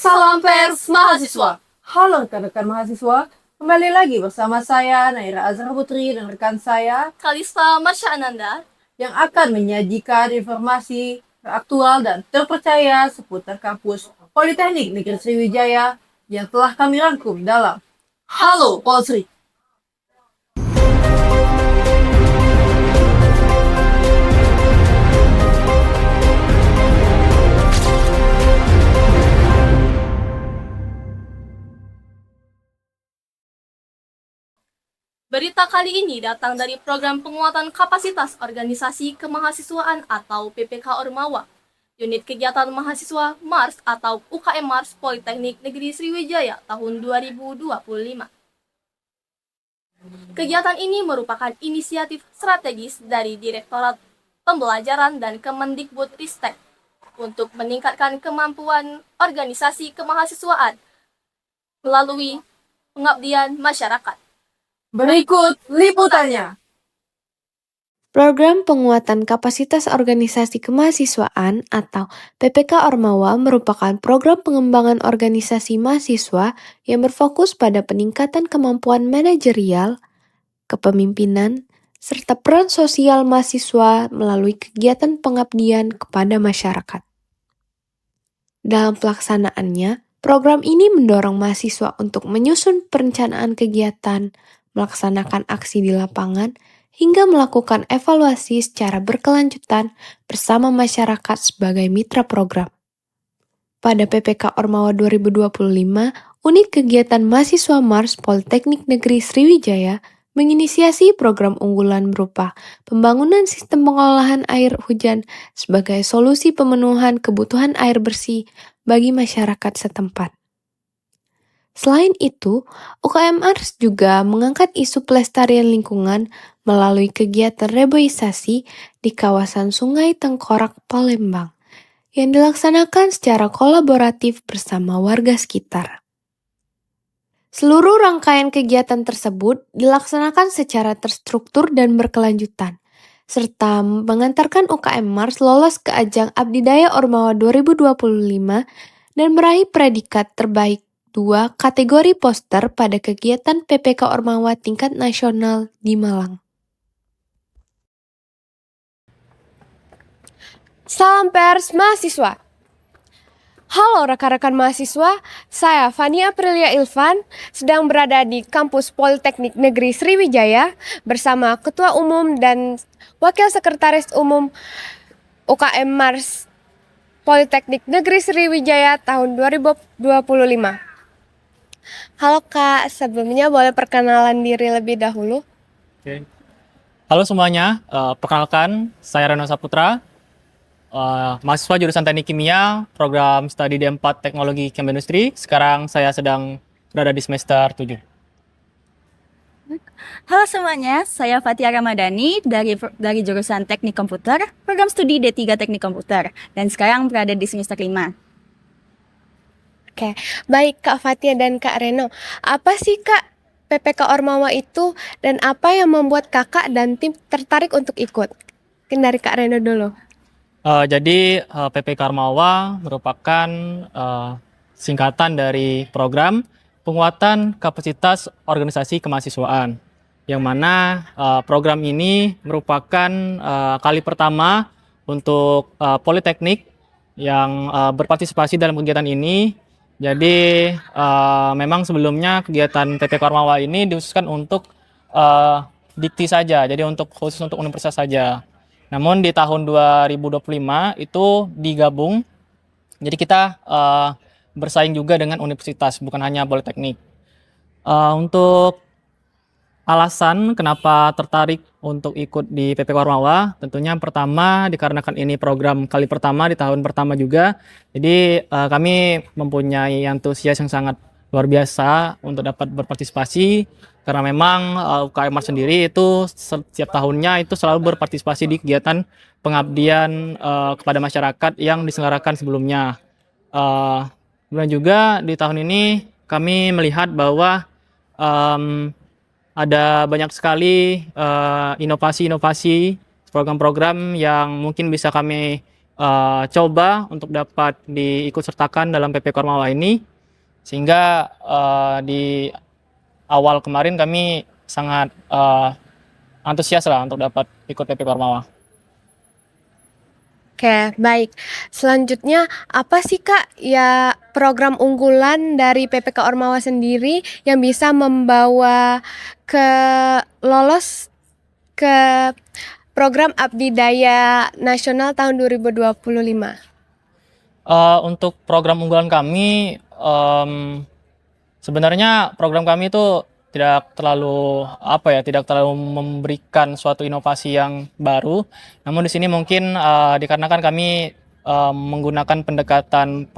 Salam pers mahasiswa. Halo rekan-rekan mahasiswa, kembali lagi bersama saya Naira Azhar Putri dan rekan saya Kalista Masya Ananda yang akan menyajikan informasi aktual dan terpercaya seputar kampus Politeknik Negeri Sriwijaya yang telah kami rangkum dalam Halo Polsri. Berita kali ini datang dari program penguatan kapasitas organisasi kemahasiswaan atau PPK Ormawa, unit kegiatan mahasiswa MARS atau UKM MARS Politeknik Negeri Sriwijaya tahun 2025. Kegiatan ini merupakan inisiatif strategis dari Direktorat Pembelajaran dan Kemendikbudristek untuk meningkatkan kemampuan organisasi kemahasiswaan melalui pengabdian masyarakat. Berikut liputannya. Program Penguatan Kapasitas Organisasi Kemahasiswaan atau PPK Ormawa merupakan program pengembangan organisasi mahasiswa yang berfokus pada peningkatan kemampuan manajerial, kepemimpinan, serta peran sosial mahasiswa melalui kegiatan pengabdian kepada masyarakat. Dalam pelaksanaannya, program ini mendorong mahasiswa untuk menyusun perencanaan kegiatan, melaksanakan aksi di lapangan, hingga melakukan evaluasi secara berkelanjutan bersama masyarakat sebagai mitra program. Pada PPK Ormawa 2025, unit kegiatan mahasiswa MARS Politeknik Negeri Sriwijaya menginisiasi program unggulan berupa pembangunan sistem pengolahan air hujan sebagai solusi pemenuhan kebutuhan air bersih bagi masyarakat setempat. Selain itu, UKM ARS juga mengangkat isu pelestarian lingkungan melalui kegiatan reboisasi di kawasan Sungai Tengkorak, Palembang, yang dilaksanakan secara kolaboratif bersama warga sekitar. Seluruh rangkaian kegiatan tersebut dilaksanakan secara terstruktur dan berkelanjutan, serta mengantarkan UKM MARS lolos ke ajang Abdidaya Ormawa 2025 dan meraih predikat terbaik 2 kategori poster pada kegiatan PPK Ormawa tingkat nasional di Malang. Salam pers mahasiswa. Halo rekan-rekan mahasiswa, saya Fani Aprilia Ilvan, sedang berada di kampus Politeknik Negeri Sriwijaya bersama Ketua Umum dan Wakil Sekretaris Umum UKM MARS Politeknik Negeri Sriwijaya tahun 2025. Halo Kak, sebelumnya boleh perkenalan diri lebih dahulu? Oke. Halo semuanya, perkenalkan saya Reno Saputra, mahasiswa jurusan Teknik Kimia, program studi D4 Teknologi Chemindustri. Sekarang saya sedang berada di semester 7. Halo semuanya, saya Fatia Ramadhani dari jurusan Teknik Komputer, program studi D3 Teknik Komputer, dan sekarang berada di semester 5. Oke, baik Kak Fatia dan Kak Reno. Apa sih Kak PPK Ormawa itu dan apa yang membuat Kakak dan tim tertarik untuk ikut? Mungkin dari Kak Reno dulu. Jadi PPK Ormawa merupakan singkatan dari program penguatan kapasitas organisasi kemahasiswaan, yang mana program ini merupakan kali pertama untuk Politeknik yang berpartisipasi dalam kegiatan ini. Jadi memang sebelumnya kegiatan PPK Ormawa ini dikhususkan untuk dikti saja, jadi khusus untuk universitas saja. Namun di tahun 2025 itu digabung, jadi kita bersaing juga dengan universitas, bukan hanya Politeknik. Untuk alasan kenapa tertarik untuk ikut di PPK Ormawa, tentunya yang pertama dikarenakan ini program kali pertama di tahun pertama juga. Jadi kami mempunyai antusias yang sangat luar biasa untuk dapat berpartisipasi, karena memang UKM MARS sendiri itu setiap tahunnya itu selalu berpartisipasi di kegiatan pengabdian kepada masyarakat yang diselenggarakan sebelumnya. Kemudian juga di tahun ini kami melihat bahwa ada banyak sekali inovasi-inovasi program-program yang mungkin bisa kami coba untuk dapat diikut sertakan dalam PPK Ormawa ini, sehingga di awal kemarin kami sangat antusias lah untuk dapat ikut PPK Ormawa. Oke, baik. Selanjutnya, apa sih Kak ya program unggulan dari PPK Ormawa sendiri yang bisa membawa ke lolos ke program Abdi Daya Nasional tahun 2025? Untuk program unggulan kami, sebenarnya program kami itu tidak terlalu tidak terlalu memberikan suatu inovasi yang baru. Namun di sini mungkin dikarenakan kami menggunakan pendekatan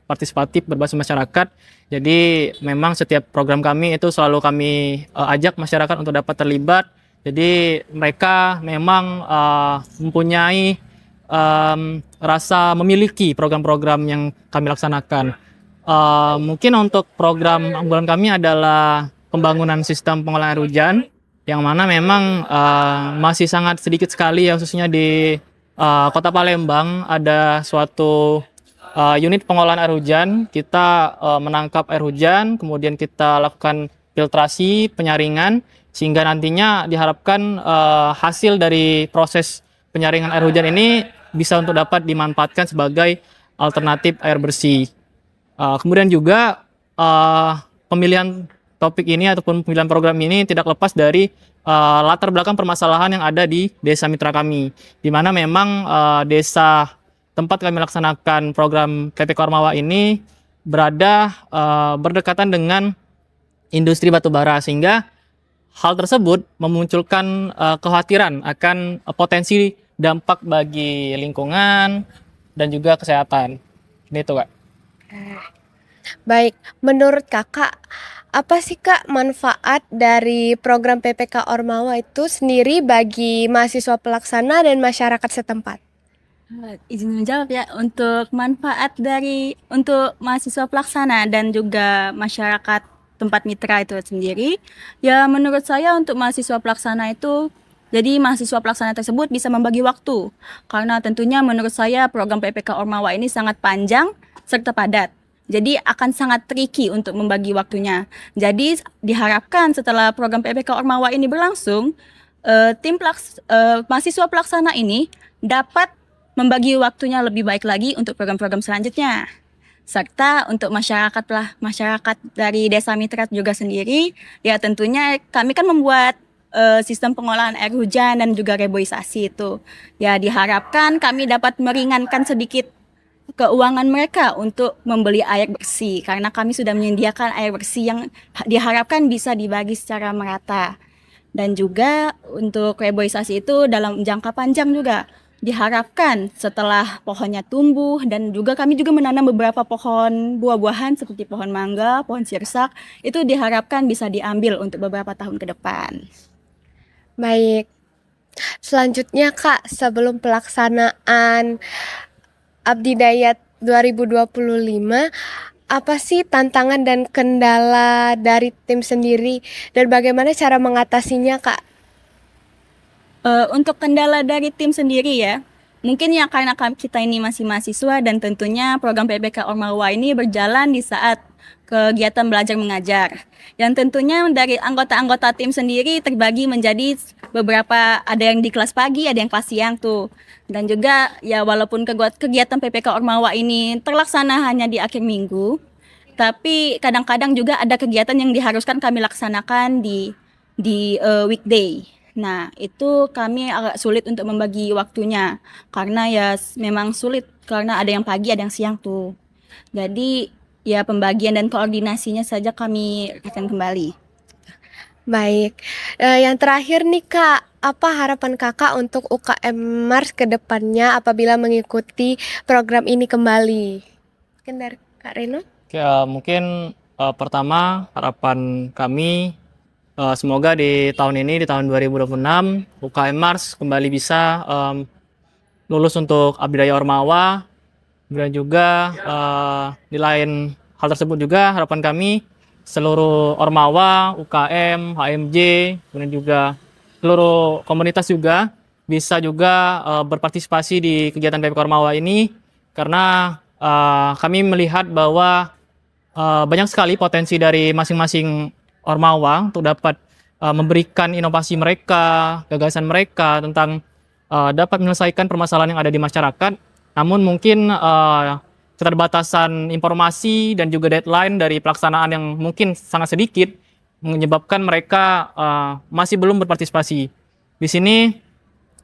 partisipatif berbasis masyarakat. Jadi memang setiap program kami itu selalu kami ajak masyarakat untuk dapat terlibat. Jadi mereka memang mempunyai rasa memiliki program-program yang kami laksanakan. Mungkin untuk program unggulan kami adalah pembangunan sistem pengolahan air hujan, yang mana memang masih sangat sedikit sekali ya, khususnya di Kota Palembang ada suatu unit pengolahan air hujan. Kita menangkap air hujan, kemudian kita lakukan filtrasi, penyaringan, sehingga nantinya diharapkan hasil dari proses penyaringan air hujan ini bisa untuk dapat dimanfaatkan sebagai alternatif air bersih. Kemudian juga pemilihan topik ini ataupun pemilihan program ini tidak lepas dari latar belakang permasalahan yang ada di desa mitra kami, di mana memang desa tempat kami laksanakan program PPK Ormawa ini berada berdekatan dengan industri batubara, sehingga hal tersebut memunculkan kekhawatiran akan potensi dampak bagi lingkungan dan juga kesehatan. Ini tuh, Kak. Baik, menurut Kakak, apa sih Kak manfaat dari program PPK Ormawa itu sendiri bagi mahasiswa pelaksana dan masyarakat setempat? Izin menjawab ya, untuk manfaat untuk mahasiswa pelaksana dan juga masyarakat tempat mitra itu sendiri, ya menurut saya untuk mahasiswa pelaksana itu, jadi mahasiswa pelaksana tersebut bisa membagi waktu, karena tentunya menurut saya program PPK Ormawa ini sangat panjang serta padat. Jadi akan sangat tricky untuk membagi waktunya. Jadi diharapkan setelah program PPK Ormawa ini berlangsung, mahasiswa pelaksana ini dapat membagi waktunya lebih baik lagi untuk program-program selanjutnya. Serta untuk masyarakat dari Desa Mitra juga sendiri, ya tentunya kami kan membuat sistem pengolahan air hujan dan juga reboisasi itu. Ya diharapkan kami dapat meringankan sedikit keuangan mereka untuk membeli air bersih, karena kami sudah menyediakan air bersih yang diharapkan bisa dibagi secara merata. Dan juga untuk reboisasi itu dalam jangka panjang juga diharapkan setelah pohonnya tumbuh, dan juga kami juga menanam beberapa pohon buah-buahan seperti pohon mangga, pohon sirsak, itu diharapkan bisa diambil untuk beberapa tahun ke depan. Baik, selanjutnya Kak, sebelum pelaksanaan Abdi Daya 2025, apa sih tantangan dan kendala dari tim sendiri dan bagaimana cara mengatasinya Kak? Untuk kendala dari tim sendiri ya, mungkin ya karena kita ini masih mahasiswa dan tentunya program PPK Ormawa ini berjalan di saat kegiatan belajar mengajar. Dan tentunya dari anggota-anggota tim sendiri terbagi menjadi beberapa, ada yang di kelas pagi, ada yang kelas siang tuh. Dan juga ya walaupun kegiatan PPK Ormawa ini terlaksana hanya di akhir minggu, tapi kadang-kadang juga ada kegiatan yang diharuskan kami laksanakan di weekday. Nah, itu kami agak sulit untuk membagi waktunya, karena ya memang sulit karena ada yang pagi, ada yang siang tuh. Jadi ya pembagian dan koordinasinya saja kami akan kembali. Baik, yang terakhir nih Kak, apa harapan Kakak untuk UKM Mars ke depannya apabila mengikuti program ini kembali? Mungkin dari Kak Reno? Oke, mungkin pertama harapan kami semoga di tahun ini, di tahun 2026, UKM Mars kembali bisa lulus untuk Abdi Daya Ormawa. Dan juga di lain hal tersebut juga harapan kami seluruh Ormawa, UKM, HMJ, kemudian juga seluruh komunitas juga bisa juga berpartisipasi di kegiatan PPK Ormawa ini karena kami melihat bahwa banyak sekali potensi dari masing-masing Ormawa untuk dapat memberikan inovasi mereka, gagasan mereka tentang dapat menyelesaikan permasalahan yang ada di masyarakat. Namun mungkin keterbatasan informasi dan juga deadline dari pelaksanaan yang mungkin sangat sedikit menyebabkan mereka masih belum berpartisipasi. Di sini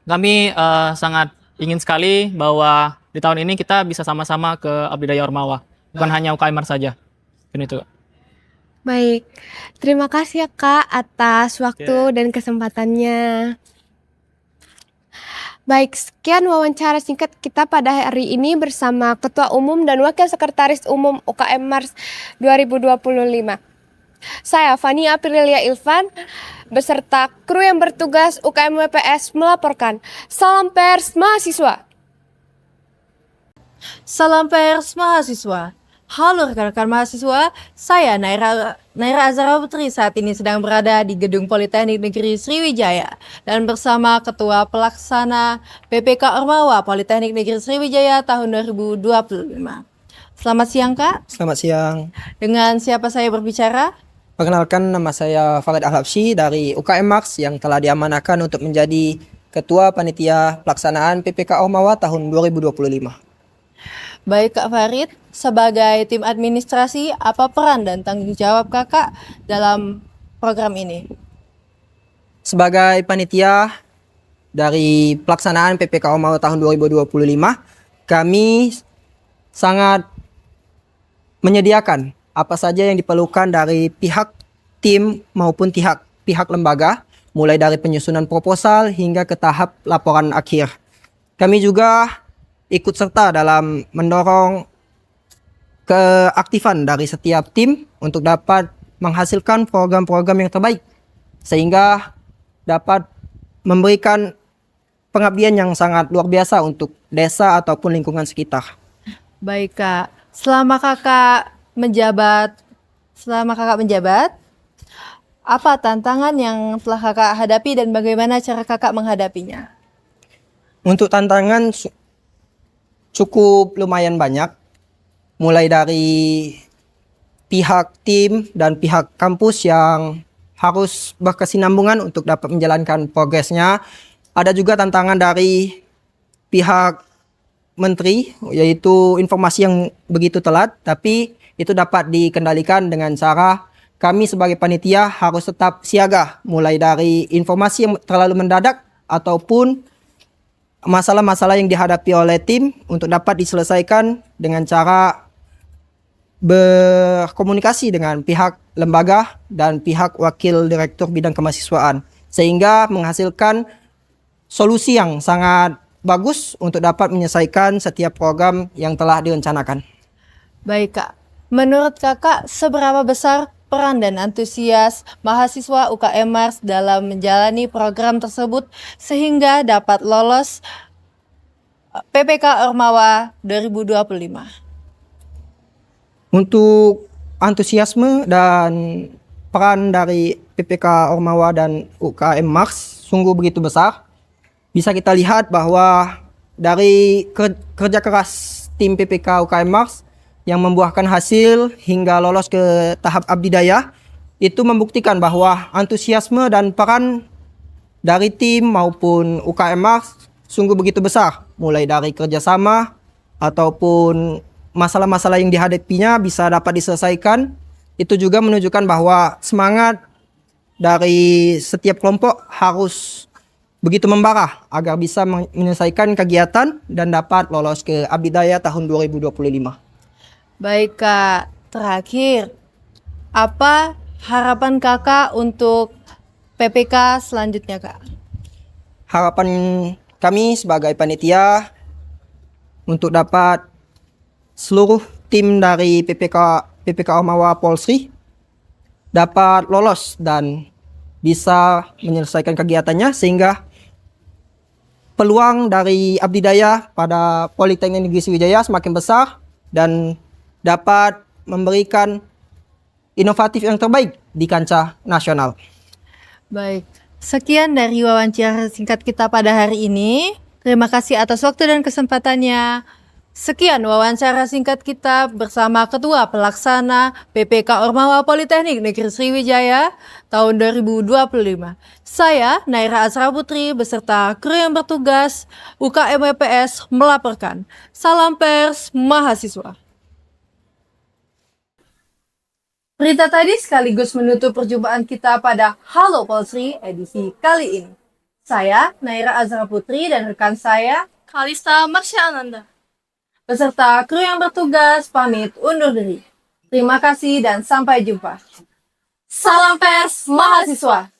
kami sangat ingin sekali bahwa di tahun ini kita bisa sama-sama ke Abdi Daya Ormawa, bukan hanya UKMR saja. Dan itu. Baik, terima kasih ya Kak atas waktu dan kesempatannya. Baik, sekian wawancara singkat kita pada hari ini bersama Ketua Umum dan Wakil Sekretaris Umum UKM Mars 2025. Saya Fani Aprilia Ilvan beserta kru yang bertugas UKM WPS melaporkan. Salam pers mahasiswa. Salam pers mahasiswa. Halo rekan-rekan mahasiswa, saya Naira Azara Putri saat ini sedang berada di Gedung Politeknik Negeri Sriwijaya dan bersama Ketua Pelaksana PPK Ormawa Politeknik Negeri Sriwijaya tahun 2025. Selamat siang Kak. Selamat siang. Dengan siapa saya berbicara? Perkenalkan, nama saya Farid Al-Habsyi dari UKM Mars yang telah diamanahkan untuk menjadi Ketua Panitia Pelaksanaan PPK Ormawa tahun 2025. Baik Kak Farid, sebagai tim administrasi, apa peran dan tanggung jawab Kakak dalam program ini? Sebagai panitia dari pelaksanaan PPK Ormawa tahun 2025, kami sangat menyediakan apa saja yang diperlukan dari pihak tim maupun pihak lembaga, mulai dari penyusunan proposal hingga ke tahap laporan akhir. Kami juga ikut serta dalam mendorong keaktifan dari setiap tim untuk dapat menghasilkan program-program yang terbaik sehingga dapat memberikan pengabdian yang sangat luar biasa untuk desa ataupun lingkungan sekitar. Baik Kak, selama kakak menjabat, apa tantangan yang telah kakak hadapi dan bagaimana cara kakak menghadapinya? Untuk tantangan cukup lumayan banyak, mulai dari pihak tim dan pihak kampus yang harus berkesinambungan untuk dapat menjalankan progresnya. Ada juga tantangan dari pihak menteri, yaitu informasi yang begitu telat, tapi itu dapat dikendalikan dengan cara kami sebagai panitia harus tetap siaga, mulai dari informasi yang terlalu mendadak ataupun masalah-masalah yang dihadapi oleh tim untuk dapat diselesaikan dengan cara berkomunikasi dengan pihak lembaga dan pihak wakil direktur bidang kemahasiswaan sehingga menghasilkan solusi yang sangat bagus untuk dapat menyelesaikan setiap program yang telah direncanakan. Baik Kak, menurut kakak seberapa besar peran dan antusias mahasiswa UKM Mars dalam menjalani program tersebut sehingga dapat lolos PPK Ormawa 2025? Untuk antusiasme dan peran dari PPK Ormawa dan UKM Mars sungguh begitu besar. Bisa kita lihat bahwa dari kerja keras tim PPK UKM Mars yang membuahkan hasil hingga lolos ke tahap abdi daya, itu membuktikan bahwa antusiasme dan peran dari tim maupun UKM Mars sungguh begitu besar, mulai dari kerjasama ataupun masalah-masalah yang dihadapinya bisa dapat diselesaikan. Itu juga menunjukkan bahwa semangat dari setiap kelompok harus begitu membara agar bisa menyelesaikan kegiatan dan dapat lolos ke abdi daya tahun 2025. Baik Kak, terakhir, apa harapan kakak untuk PPK selanjutnya Kak? Harapan kami sebagai panitia untuk dapat seluruh tim dari PPK Ormawa Polsri dapat lolos dan bisa menyelesaikan kegiatannya sehingga peluang dari abdi daya pada Politeknik Negeri Sriwijaya semakin besar dan dapat memberikan inovatif yang terbaik di kancah nasional. Baik, Sekian dari wawancara singkat kita pada hari ini. Terima kasih atas waktu dan kesempatannya. Sekian wawancara singkat kita bersama Ketua Pelaksana PPK Ormawa Politeknik Negeri Sriwijaya tahun 2025. Saya, Naira Azra Putri, beserta kru yang bertugas UKM WPS melaporkan. Salam pers mahasiswa. Berita tadi sekaligus menutup perjumpaan kita pada Halo Polsri edisi kali ini. Saya, Naira Azra Putri, dan rekan saya, Kalista Marsha Ananda. beserta kru yang bertugas pamit undur diri. Terima kasih dan sampai jumpa. Salam pers mahasiswa.